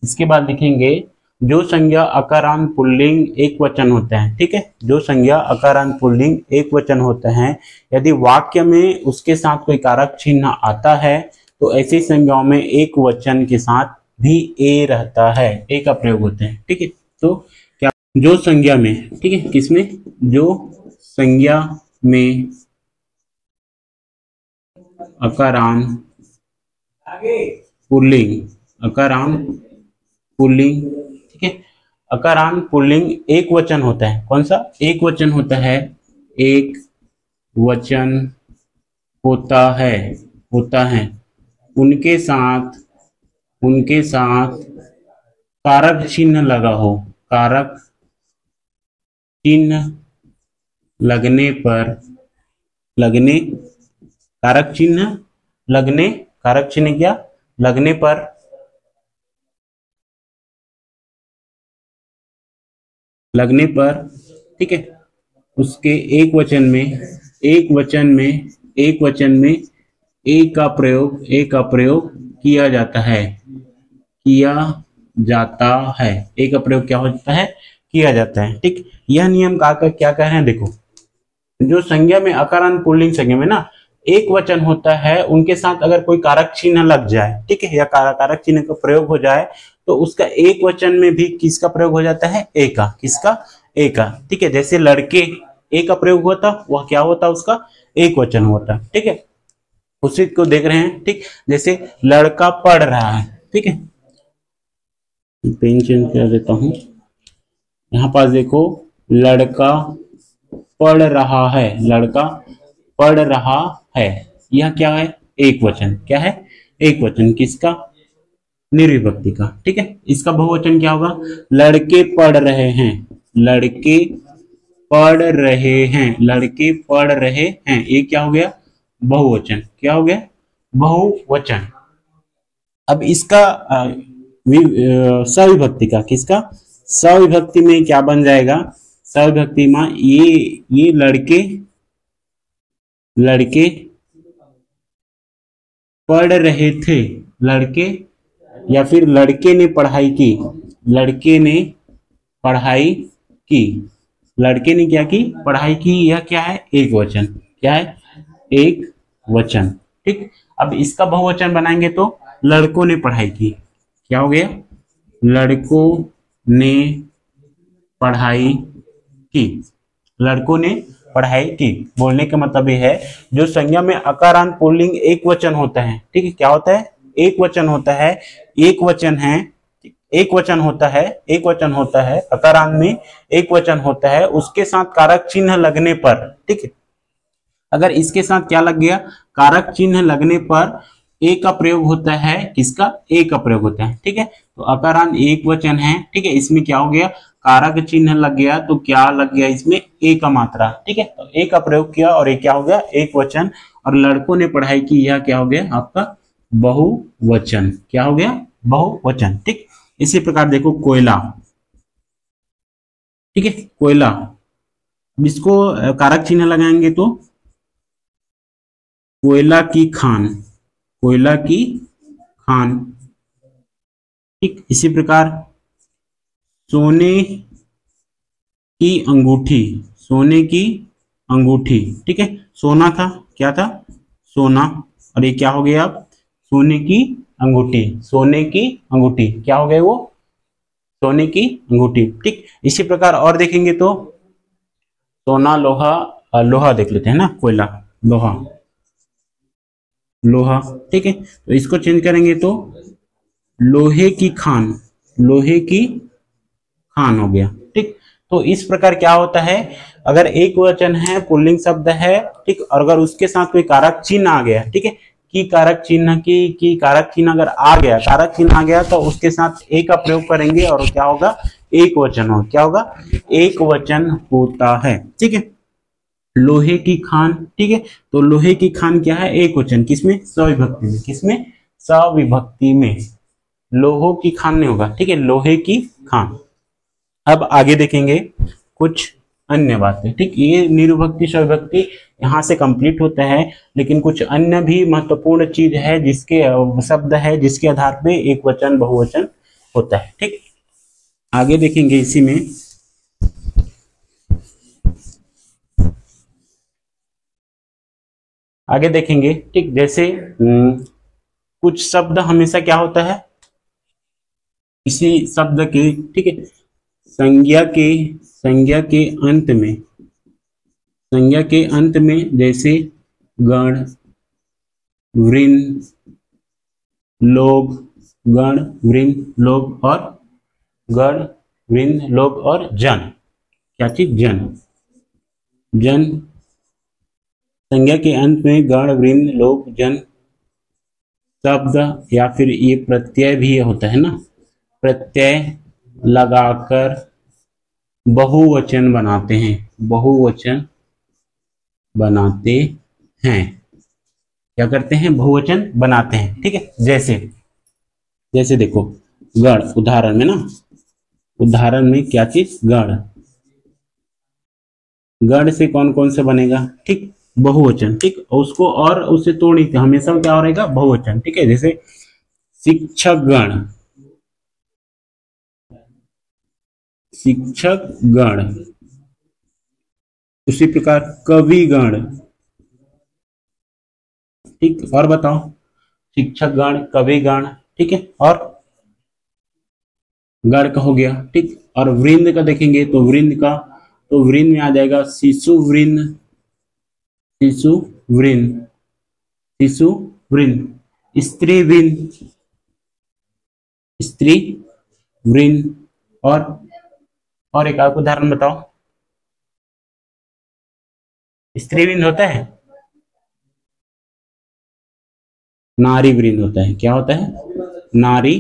इसके बाद लिखेंगे जो संज्ञा अकारांत पुल्लिंग एक वचन होता है। ठीक है, जो संज्ञा अकारांत पुल्लिंग एक वचन होता है, यदि वाक्य में उसके साथ कोई कारक चिन्ह आता है तो ऐसी संज्ञाओं में एक वचन के साथ भी ए रहता है, ए का प्रयोग होता है। ठीक है, तो क्या, जो संज्ञा में, ठीक है, किसमें, जो संज्ञा में अकारांत पुल्लिंग, अकारांत पुल्लिंग, ठीक है, अकारांत पुल्लिंग एक वचन होता है। कौन सा, एक वचन होता है, एक वचन होता है, उनके साथ कारक चिन्ह लगा हो, कारक चिन्ह लगने पर, कारक चिन्ह कारक चिन्ह क्या, लगने पर, ठीक है, उसके एक वचन में ए का प्रयोग किया जाता है, ए का प्रयोग क्या होता है, किया जाता है। ठीक, यह नियम का क्या कह रहे हैं, देखो जो संज्ञा में अकारांत पुल्लिंग संज्ञा में ना एक वचन होता है, उनके साथ अगर कोई कारक चिन्ह लग जाए, ठीक है, या कारक चिन्ह का प्रयोग हो जाए तो उसका एक वचन में भी किसका प्रयोग हो जाता है, ए का। किसका, ए का। ठीक है, जैसे लड़के, ए का प्रयोग हुआ था, वह क्या होता, उसका एक वचन होता। ठीक है, उसी को देख रहे हैं। ठीक, जैसे लड़का पढ़ रहा है। ठीक है, पेन चेंज कर देता हूं, यहां पास देखो लड़का पढ़ रहा है, लड़का पढ़ रहा है, यह क्या है, एक वचन। क्या है, एक वचन। किसका, निर्विभक्ति का। ठीक है, इसका बहुवचन क्या होगा, लड़के पढ़ रहे हैं, लड़के पढ़ रहे हैं, लड़के पढ़ रहे हैं, ये क्या हो गया, बहुवचन। क्या हो गया, बहुवचन। अब इसका सविभक्ति का, किसका, सविभक्ति में क्या बन जाएगा, सविभक्ति में ये लड़के पढ़ रहे थे, लड़के, या फिर लड़के ने पढ़ाई की, लड़के ने पढ़ाई की, लड़के ने क्या की, पढ़ाई की, यह क्या है, एक वचन। क्या है, एक वचन। ठीक, अब इसका बहुवचन बनाएंगे तो लड़कों ने पढ़ाई की। क्या हो गया, लड़कों ने पढ़ाई की, लड़कों ने पढ़ाई की। बोलने का मतलब यह है, जो संज्ञा में अकारांत पुल्लिंग एक वचन होता है, ठीक है, क्या होता है, एक वचन होता है, एक वचन है, एक वचन होता है, एक वचन होता है, अकारांत में एक वचन होता है, उसके साथ कारक चिन्ह लगने पर, ठीक है, अगर इसके साथ क्या लग गया, कारक चिन्ह लगने पर ए का प्रयोग होता है। किसका, ए का प्रयोग होता है। ठीक है, तो अकारांत एक वचन है, ठीक है, इसमें क्या हो गया, कारक चिन्ह लग गया, तो क्या लग गया इसमें, ए का मात्रा। ठीक है, तो ए का प्रयोग किया और ये क्या हो गया, एक वचन, और लड़कों ने पढ़ाई की, यह क्या हो गया आपका बहुवचन। क्या हो गया, बहुवचन। ठीक, इसी प्रकार देखो कोयला, ठीक है, कोयला, इसको कारक चिन्ह लगाएंगे तो कोयला की खान, कोयला की खान। ठीक, इसी प्रकार सोने की अंगूठी, सोने की अंगूठी। ठीक है, सोना था, क्या था, सोना, और ये क्या हो गया अब, सोने की अंगूठी, सोने की अंगूठी क्या हो गए वो, सोने की अंगूठी। ठीक, इसी प्रकार और देखेंगे तो सोना, लोहा, लोहा देख लेते हैं ना, कोयला, लोहा, लोहा। ठीक है, तो इसको चेंज करेंगे तो लोहे की खान, लोहे की खान हो गया। ठीक, तो इस प्रकार क्या होता है, अगर एक वचन है, पुल्लिंग शब्द है, ठीक, और अगर उसके साथ कोई कारक चिन्ह आ गया, ठीक है, की कारक चिन्ह की कारक चिन्ह अगर आ गया, कारक चिन्ह आ गया तो उसके साथ एक का प्रयोग करेंगे और क्या होगा, एक वचन हो, क्या होगा, एक वचन होता है। ठीक है, लोहे की खान। ठीक है, तो लोहे की खान क्या है, एक वचन, किसमें, सविभक्ति में, किसमें, सविभक्ति में, लोहो की खान नहीं होगा। ठीक है, लोहे की खान। अब आगे देखेंगे कुछ अन्य बातें। ठीक, ये निरुभक्ति सविभक्ति यहाँ से कंप्लीट होता है, लेकिन कुछ अन्य भी महत्वपूर्ण चीज है जिसके शब्द है जिसके आधार पे एक वचन बहुवचन होता है। ठीक, आगे देखेंगे इसी में, आगे देखेंगे। ठीक, जैसे कुछ शब्द हमेशा क्या होता है, किसी शब्द के, ठीक है, संज्ञा के अंत में, संज्ञा के अंत में जैसे गण, वृंद, लोग, गण, वृंद, लोग और गण, वृंद, लोग और जन, क्या चीज, जन, जन, संज्ञा के अंत में गण, वृंद, लोग, जन शब्द, या फिर ये प्रत्यय भी होता है ना, प्रत्यय लगाकर बहुवचन बनाते हैं, बहुवचन बनाते हैं, क्या करते हैं, बहुवचन बनाते हैं। ठीक है, जैसे, जैसे देखो गण, उदाहरण में ना, उदाहरण में क्या चीज, गण, गण से कौन कौन से बनेगा, ठीक, बहुवचन। ठीक, और उसको और उससे तोड़ नहीं, हमेशा क्या रहेगा, बहुवचन। ठीक है, जैसे शिक्षक गण, शिक्षक गण, उसी प्रकार कवि गण। ठीक, और बताओ, शिक्षक गण, कवि गण, ठीक है, और गण का हो गया। ठीक, और वृंद का देखेंगे तो वृंद का, तो वृंद में आ जाएगा शिशु वृंद, शिशु वृंद, शिशु वृंद, स्त्री वृंद, स्त्री वृंद, और एक आपको उदाहरण बताओ, स्त्री वृंद होता है, नारी वृंद होता है, क्या होता है, नारी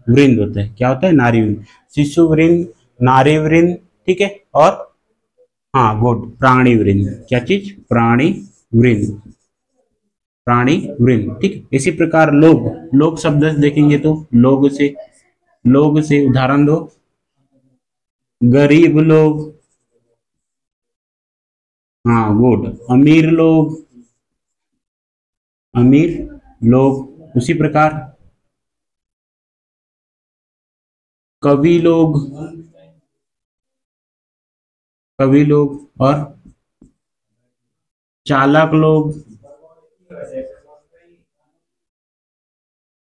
वृंद होता है, क्या होता है, नारी वृंद, शिशु वृंद, नारी वृंद। ठीक है, और हाँ गुड, प्राणी वृंद, क्या चीज, प्राणी वृंद, प्राणी वृंद। ठीक, इसी प्रकार लोग, लोग शब्द देखेंगे तो लोग से, लोग से उदाहरण दो, गरीब लोग, हाँ गुड, अमीर लोग, अमीर लोग, उसी प्रकार कवि लोग, कवि लोग, और चालक लोग।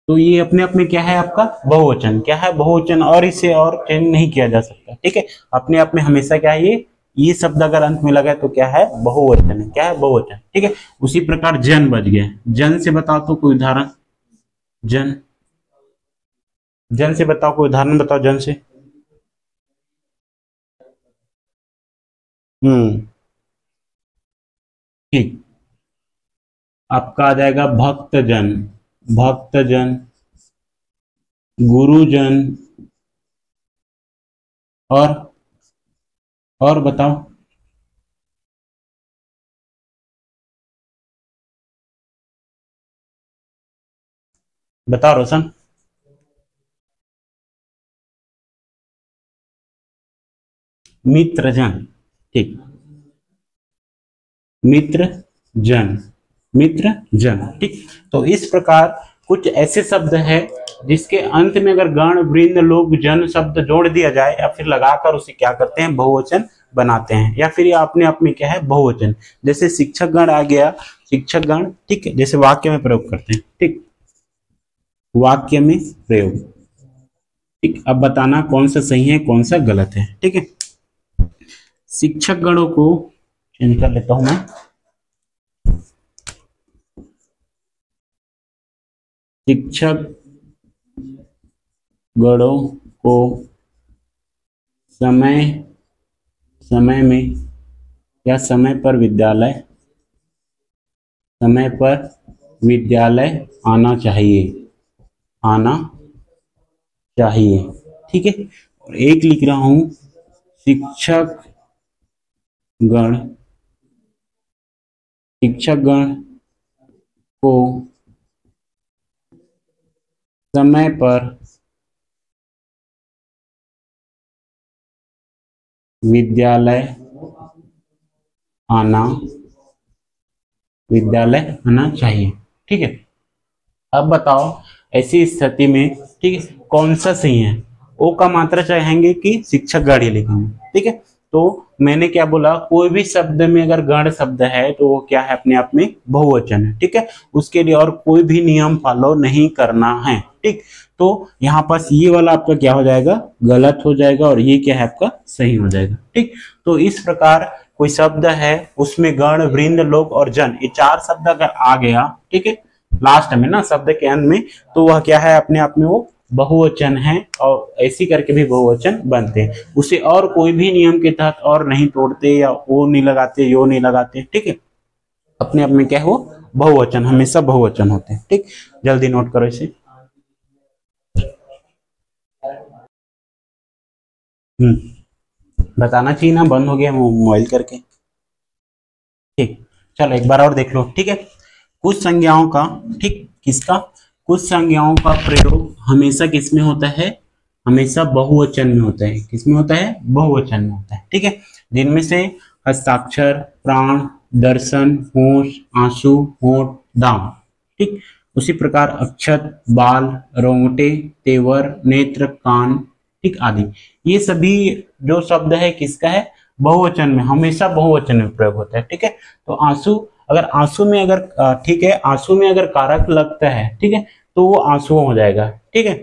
तो ये अपने आप में क्या है, आपका बहुवचन, क्या है, बहुवचन, और इसे और चेंज नहीं किया जा सकता। ठीक है, अपने आप में हमेशा क्या है, ये शब्द अगर अंत में लगा है तो क्या है, बहुवचन है, क्या है, बहुवचन। ठीक है, उसी प्रकार जन बच गया, जन से बताओ तो कोई उदाहरण, जन, जन से बताओ, कोई उदाहरण बताओ जन से। हम्म, ठीक, आपका आ जाएगा भक्तजन, भक्तजन, गुरुजन, और बताओ, बताओ रोशन, मित्रजन। ठीक, मित्र जन, मित्र जन। ठीक, तो इस प्रकार कुछ ऐसे शब्द है जिसके अंत में अगर गण वृंद लोग जन शब्द जोड़ दिया जाए या फिर लगाकर उसे क्या करते हैं, बहुवचन बनाते हैं, या फिर ये अपने आप में क्या है, बहुवचन। जैसे शिक्षक गण आ गया, शिक्षक गण। ठीक है, जैसे वाक्य में प्रयोग करते हैं। ठीक, वाक्य में प्रयोग। ठीक, अब बताना कौन सा सही है कौन सा गलत है। ठीक है, शिक्षक गणों को चेंज कर लेता हूं मैं। शिक्षक गणों को समय समय में या समय पर विद्यालय आना चाहिए, आना चाहिए। ठीक है, और एक लिख रहा हूं, शिक्षक गण को समय पर विद्यालय आना चाहिए। ठीक है, अब बताओ ऐसी स्थिति में, ठीक है, कौन सा सही है। ओ का मात्रा चाहेंगे कि शिक्षक गण ही लिखेंगे। ठीक है, तो मैंने क्या बोला, कोई भी शब्द में अगर गण शब्द है तो वो क्या है, अपने आप में बहुवचन है। ठीक है, उसके लिए और कोई भी नियम फॉलो नहीं करना है। ठीक, तो यहाँ पास ये वाला आपका क्या हो जाएगा, गलत हो जाएगा, और ये क्या है आपका सही हो जाएगा। ठीक, तो इस प्रकार कोई शब्द है उसमें गण वृंद लोग और जन, ये चार शब्द अगर आ गया, ठीक है, लास्ट में ना शब्द के अंत में, तो वह क्या है, अपने आप में वो बहुवचन है, और ऐसी करके भी बहुवचन बनते हैं। उसे और कोई भी नियम के तहत और नहीं तोड़ते, या वो नहीं लगाते, यो नहीं लगाते। ठीक है, अपने आप में क्या है, वो बहुवचन, हमेशा बहुवचन होते हैं। ठीक, जल्दी नोट करो इसे। बताना चाहिए ना, बंद हो गया मोबाइल करके। ठीक, चलो एक बार और देख लो। ठीक है, कुछ संज्ञाओं का, ठीक, किसका, कुछ संज्ञाओं का प्रयोग हमेशा किसमें होता है, हमेशा बहुवचन में होता है। किसमें होता है, बहुवचन में होता है। ठीक है, जिनमें से हस्ताक्षर, प्राण, दर्शन, होश, आंसू, होठ, दाम। ठीक, उसी प्रकार अक्षत, बाल, रोंगटे, तेवर, नेत्र, कान, ठीक, आदि। ये सभी जो शब्द है किसका है, बहुवचन में, हमेशा बहुवचन में प्रयोग होता है। ठीक है, तो आंसू, अगर आंसू में अगर ठीक है, आंसू में अगर कारक लगता है, ठीक है, तो वो आंसू हो जाएगा। ठीक है,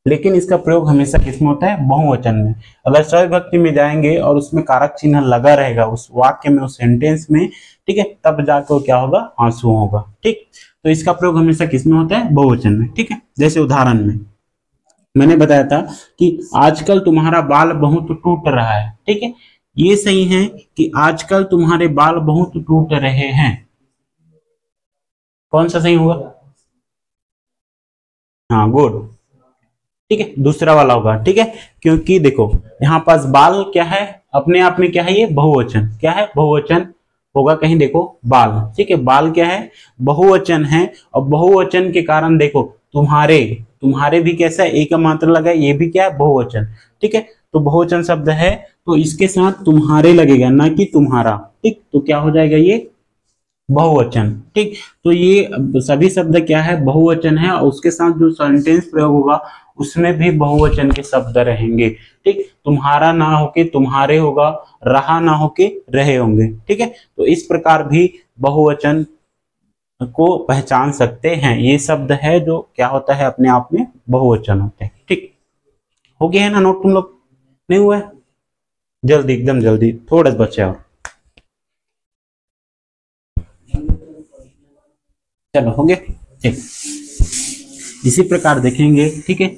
लेकिन इसका प्रयोग हमेशा किसमें होता है, बहुवचन में। अगर सविभक्ति में जाएंगे और उसमें कारक चिन्ह लगा रहेगा उस वाक्य में, उस सेंटेंस में, ठीक है, तब जाकर क्या होगा, आंसू होगा। ठीक, तो इसका प्रयोग हमेशा किसमें होता है, बहुवचन में। ठीक है, जैसे उदाहरण में मैंने बताया था कि आजकल तुम्हारा बाल बहुत टूट रहा है। ठीक है, ये सही है कि आजकल तुम्हारे बाल बहुत टूट रहे हैं, कौन सा सही होगा, हाँ, गुड। ठीक है, दूसरा वाला होगा। ठीक है, क्योंकि देखो यहाँ पास बाल क्या है, अपने आप में क्या है, ये बहुवचन, क्या है, बहुवचन होगा। कहीं देखो बाल, ठीक है, बाल क्या है, बहुवचन है, और बहुवचन के कारण देखो तुम्हारे, तुम्हारे भी कैसा है, एक का मात्रा लगा है, ये भी क्या है, बहुवचन। ठीक है, तो बहुवचन शब्द है तो इसके साथ तुम्हारे लगेगा, ना कि तुम्हारा। ठीक, तो क्या हो जाएगा, ये बहुवचन। ठीक, तो ये सभी शब्द क्या है, बहुवचन है, और उसके साथ जो सेंटेंस प्रयोग होगा उसमें भी बहुवचन के शब्द रहेंगे। ठीक, तुम्हारा ना होके तुम्हारे होगा, रहा ना होके रहे होंगे। ठीक है, तो इस प्रकार भी बहुवचन को पहचान सकते हैं। ये शब्द है जो क्या होता है, अपने आप में बहुवचन होते हैं। ठीक, हो गया है ना नोट, तुम लोग नहीं हुआ है, जल्दी, एकदम जल्दी, थोड़ा बचे और, चलो हो गया। ठीक, इसी प्रकार देखेंगे। ठीक है,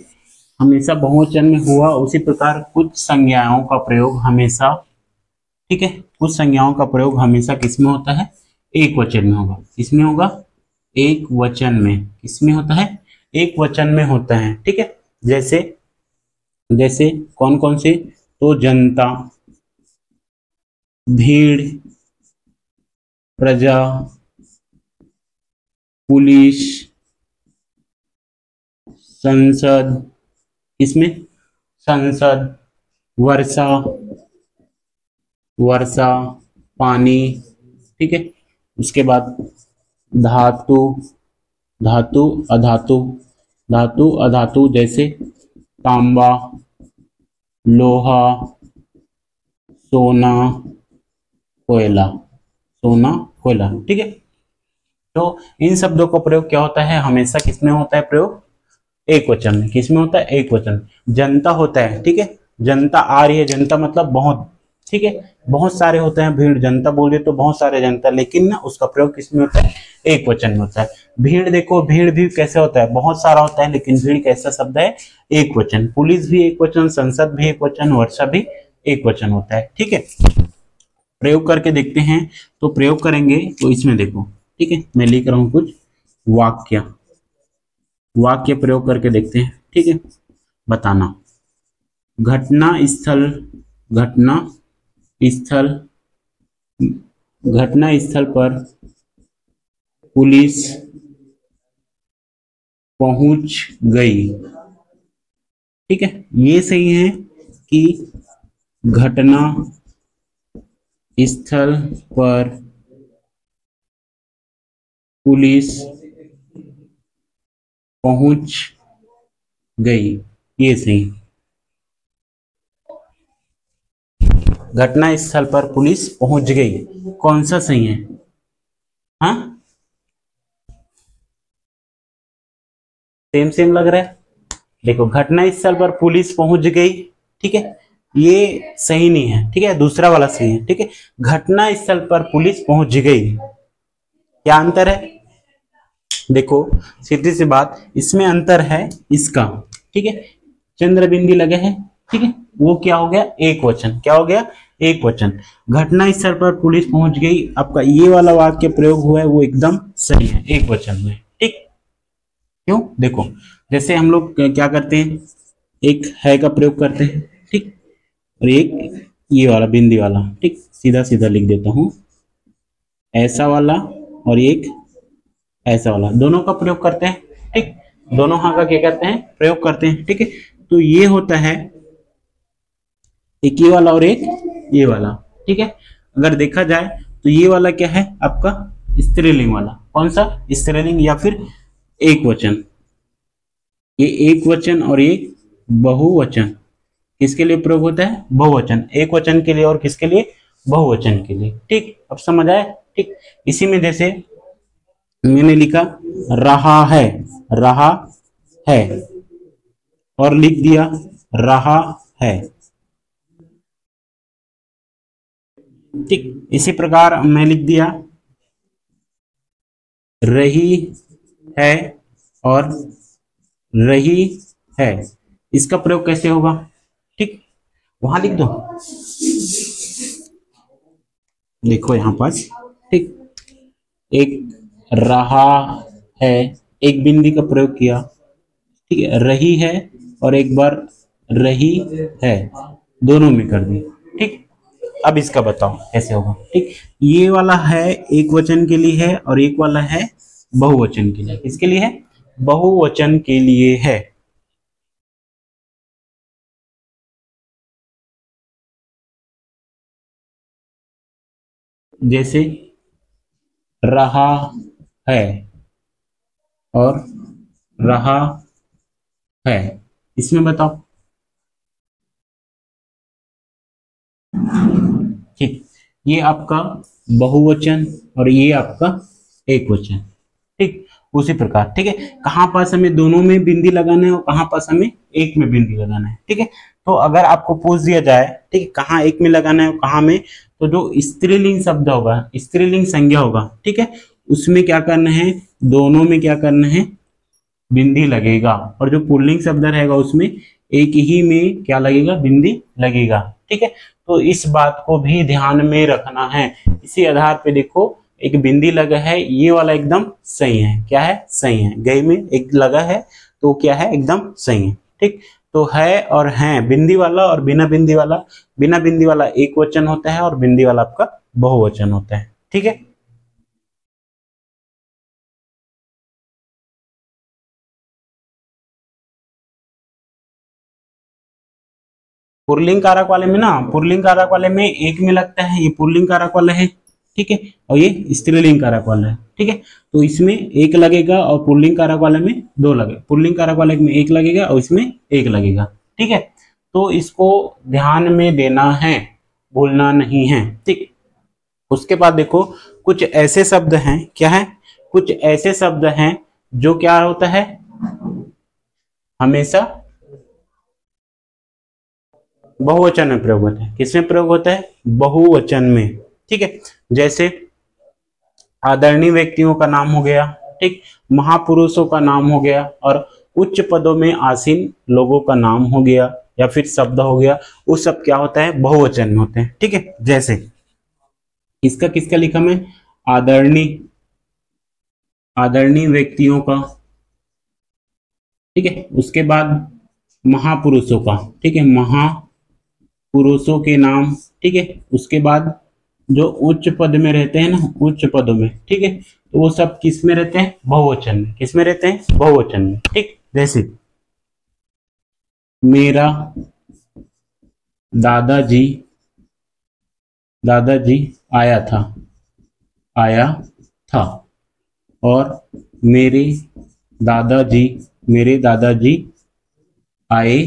हमेशा बहुवचन में हुआ, उसी प्रकार कुछ संज्ञाओं का प्रयोग हमेशा, ठीक है, कुछ संज्ञाओं का प्रयोग हमेशा किसमें होता है, एक वचन में होगा। किसमें होगा, एक वचन में। किसमें होता है, एक वचन में होता है। ठीक है, जैसे जैसे कौन कौन से, तो जनता, भीड़, प्रजा, पुलिस, संसद, इसमें संसद, वर्षा, वर्षा, पानी। ठीक है, उसके बाद धातु, धातु अधातु, धातु अधातु जैसे तांबा, लोहा, सोना, कोयला, सोना कोयला। ठीक है, तो इन शब्दों का प्रयोग क्या होता है, हमेशा किसमें होता है प्रयोग, एक वचन में। किसमें होता है, एक वचन। जनता होता है, ठीक है, जनता आ रही है, जनता मतलब बहुत, ठीक है, बहुत सारे होते हैं, भीड़, जनता बोले तो बहुत सारे जनता, लेकिन ना उसका प्रयोग किसमें होता है, एक वचन में होता है। भीड़ देखो, भीड़ भी कैसे होता है, बहुत सारा होता है, लेकिन भीड़ कैसा शब्द है, एक वचन। पुलिस भी एक वचन, संसद भी एक वचन, वर्षा भी एक वचन होता है। ठीक है, प्रयोग करके देखते हैं। तो प्रयोग करेंगे तो इसमें देखो, ठीक है, मैं लिख रहा हूं कुछ वाक्य, वाक्य प्रयोग करके देखते हैं। ठीक है, बताना, घटना स्थल, घटना स्थल, घटना स्थल पर पुलिस पहुंच गई। ठीक है, ये सही है कि घटना स्थल पर पुलिस पहुंच गई, ये सही। घटना स्थल पर पुलिस पहुंच गई, कौन सा सही है, हाँ, सेम सेम लग रहा है। देखो, घटना स्थल पर पुलिस पहुंच गई, ठीक है, ये सही नहीं है, ठीक है, दूसरा वाला सही है। ठीक है, घटना स्थल पर पुलिस पहुंच गई, क्या अंतर है, देखो सीधी सी बात, इसमें अंतर है इसका, ठीक है, चंद्र बिंदी लगे हैं, ठीक है, वो क्या हो गया, एक वचन, क्या हो गया, एक वचन। घटना स्थल पर पुलिस पहुंच गई, आपका ये वाला वाक्य प्रयोग हुआ है वो एकदम सही है, एक वचन में। ठीक, क्यों, देखो जैसे हम लोग क्या करते हैं, एक है का प्रयोग करते हैं, ठीक, और एक ये वाला बिंदी वाला, ठीक, सीधा सीधा लिख देता हूं, ऐसा वाला और एक ऐसा वाला, दोनों का प्रयोग करते हैं। ठीक, दोनों हाँ का क्या करते हैं, प्रयोग करते हैं। ठीक है, तो ये होता है एक ये वाला और एक ये वाला। ठीक है, अगर देखा जाए तो ये वाला क्या है आपका, स्त्रीलिंग वाला, कौन सा, स्त्रीलिंग या फिर एक वचन। ये एक वचन और एक बहुवचन, किसके लिए प्रयोग होता है, बहुवचन, एक वचन के लिए और किसके लिए, बहुवचन के लिए। ठीक, अब समझ आए। ठीक, इसी में जैसे मैंने लिखा रहा है, रहा है, और लिख दिया रहा है। ठीक, इसी प्रकार मैं लिख दिया रही है और रही है, इसका प्रयोग कैसे होगा, ठीक, वहां लिख दो, देखो यहां पास, ठीक, एक रहा है, एक बिंदी का प्रयोग किया, ठीक है, रही है और एक बार रही है, दोनों में कर दी। ठीक, अब इसका बताओ कैसे होगा। ठीक, ये वाला है एक वचन के लिए है और एक वाला है बहुवचन के लिए, किसके लिए है, बहुवचन के लिए है। जैसे रहा है और रहा है, इसमें बताओ। ठीक, ये आपका बहुवचन और ये आपका एक वचन। ठीक, उसी प्रकार, ठीक है, कहां पास हमें दोनों में बिंदी लगाना है और कहां पास हमें एक में बिंदी लगाना है। ठीक है, तो अगर आपको पूछ दिया जाए, ठीक है, कहां एक में लगाना है और कहां में, तो जो स्त्रीलिंग शब्द होगा, स्त्रीलिंग संज्ञा होगा, ठीक है, उसमें क्या करना है, दोनों में क्या करना है, बिंदी लगेगा, और जो पुल्लिंग शब्द रहेगा उसमें एक ही में क्या लगेगा, बिंदी लगेगा। ठीक है, तो इस बात को भी ध्यान में रखना है। इसी आधार पे देखो, एक बिंदी लगा है, ये वाला एकदम सही है, क्या है, सही है, गई में एक लगा है तो क्या है, एकदम सही है। ठीक, तो है और हैं, बिंदी वाला और बिना बिंदी वाला, बिना बिंदी वाला एक वचन होता है और बिंदी वाला आपका बहुवचन होता है। ठीक है, पुल्लिंग कारक वाले में ना, पुल्लिंग कारक वाले में एक में लगता है, ये पुल्लिंग कारक वाला है, ठीक है, और ये स्त्रीलिंग कारक वाला है। ठीक है, तो इसमें एक लगेगा और पुल्लिंग कारक वाले में दो लगे, पुल्लिंग कारक वाले में एक लगेगा और इसमें एक लगेगा। ठीक है, तो इसको ध्यान में देना है, भूलना नहीं है। ठीक, उसके बाद देखो कुछ ऐसे शब्द हैं, क्या है, कुछ ऐसे शब्द हैं जो क्या होता है, हमेशा बहुवचन में प्रयोग होता है। किसमें प्रयोग होता है, बहुवचन में। ठीक है, जैसे आदरणीय व्यक्तियों का नाम हो गया, ठीक, महापुरुषों का नाम हो गया, और उच्च पदों में आसीन लोगों का नाम हो गया या फिर शब्द हो गया, वो सब क्या होता है, बहुवचन में होते हैं। ठीक है, जैसे इसका किसका लिखा मैं, आदरणीय, आदरणीय व्यक्तियों का। ठीक है, उसके बाद महापुरुषों का। ठीक है, महापुरुषों के नाम। ठीक है, उसके बाद जो उच्च पद में रहते हैं ना, उच्च पदों में, ठीक है, तो वो सब किस में रहते हैं, बहुवचन में। किस में रहते हैं, बहुवचन में। ठीक, जैसे मेरा दादाजी, दादाजी आया था, आया था, और मेरे दादाजी, मेरे दादाजी आए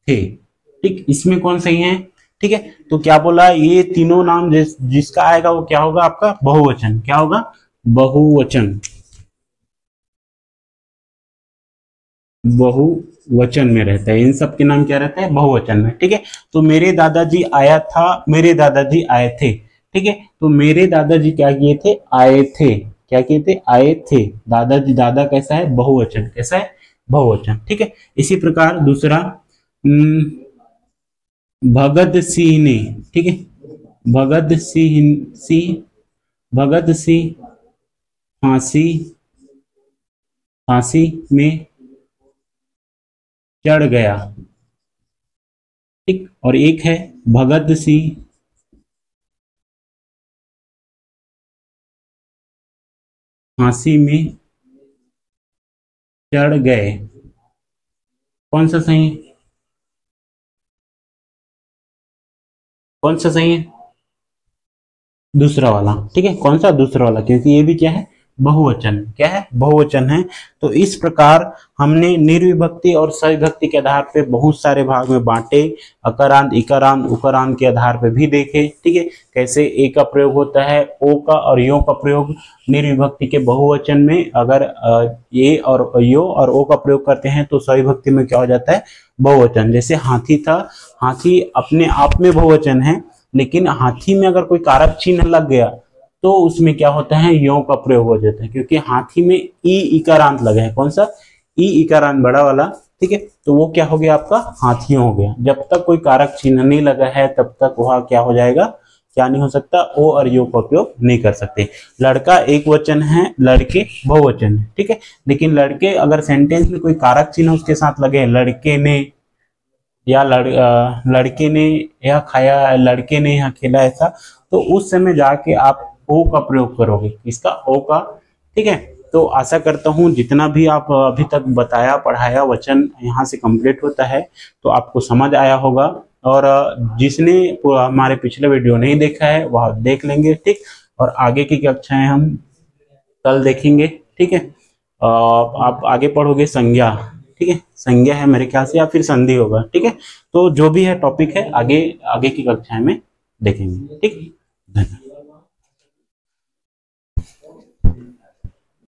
थे। ठीक, इसमें कौन सही है, ठीक है, तो क्या बोला, ये तीनों नाम जिसका आएगा वो क्या होगा, आपका बहुवचन। क्या होगा, बहुवचन, बहुवचन में रहता है। इन सब के नाम क्या रहता है, बहुवचन में। ठीक है, तो मेरे दादाजी आया था, मेरे दादाजी आए थे। ठीक है, तो मेरे दादाजी क्या किए थे, आए थे। क्या किए थे, आए थे। दादाजी, दादा कैसा है, बहुवचन, कैसा है, बहुवचन। ठीक है, इसी प्रकार दूसरा भगत सिंह ने। ठीक है, भगत सिंह, भगत सिंह फांसी, फांसी में चढ़ गया। ठीक, और एक है भगत सिंह फांसी में चढ़ गए। कौन सा सही है, कौन सा सही है, दूसरा वाला। ठीक है, कौन सा, दूसरा वाला, क्योंकि ये भी क्या है, बहुवचन। क्या है, बहुवचन है। तो इस प्रकार हमने निर्विभक्ति और सविभक्ति के आधार पे बहुत सारे भाग में बांटे, अकारांत, इकारांत, उकारांत के आधार पे भी देखे। ठीक है, कैसे ए का प्रयोग होता है, ओ का और यो का प्रयोग निर्विभक्ति के बहुवचन में, अगर ये और यो और ओ का प्रयोग करते हैं तो सविभक्ति में क्या हो जाता है, बहुवचन। जैसे हाथी था, हाथी अपने आप में बहुवचन है, लेकिन हाथी में अगर कोई कारक चिन्ह लग गया तो उसमें क्या होता है, यो का प्रयोग हो जाता है, क्योंकि हाथी में ई इकारांत लगा है। कौन सा, ई इकारांत, बड़ा वाला। ठीक है, तो वो क्या हो गया, आपका हाथियों हो गया। जब तक कोई कारक चिन्ह नहीं लगा है तब तक वह क्या हो जाएगा, क्या नहीं हो सकता, ओ और यो का उपयोग नहीं कर सकते। लड़का एक वचन है, लड़के बहुवचन है। ठीक है, लेकिन लड़के अगर सेंटेंस में कोई कारक चिन्ह उसके साथ लगे, लड़के ने, या लड़के ने यह खाया, लड़के ने यहाँ खेला, ऐसा, तो उस समय जाके आप ओ का प्रयोग करोगे, इसका, ओ का। ठीक है, तो आशा करता हूँ जितना भी आप अभी तक बताया पढ़ाया वचन यहाँ से कंप्लीट होता है तो आपको समझ आया होगा। और जिसने हमारे पिछले वीडियो नहीं देखा है वह देख लेंगे। ठीक, और आगे की कक्षाएं हम कल देखेंगे। ठीक है, आप आगे पढ़ोगे संज्ञा। ठीक है, संज्ञा है मेरे ख्याल से, या फिर संधि होगा। ठीक है, तो जो भी है टॉपिक है आगे आगे की कक्षाएं में देखेंगे। ठीक, धन्यवाद।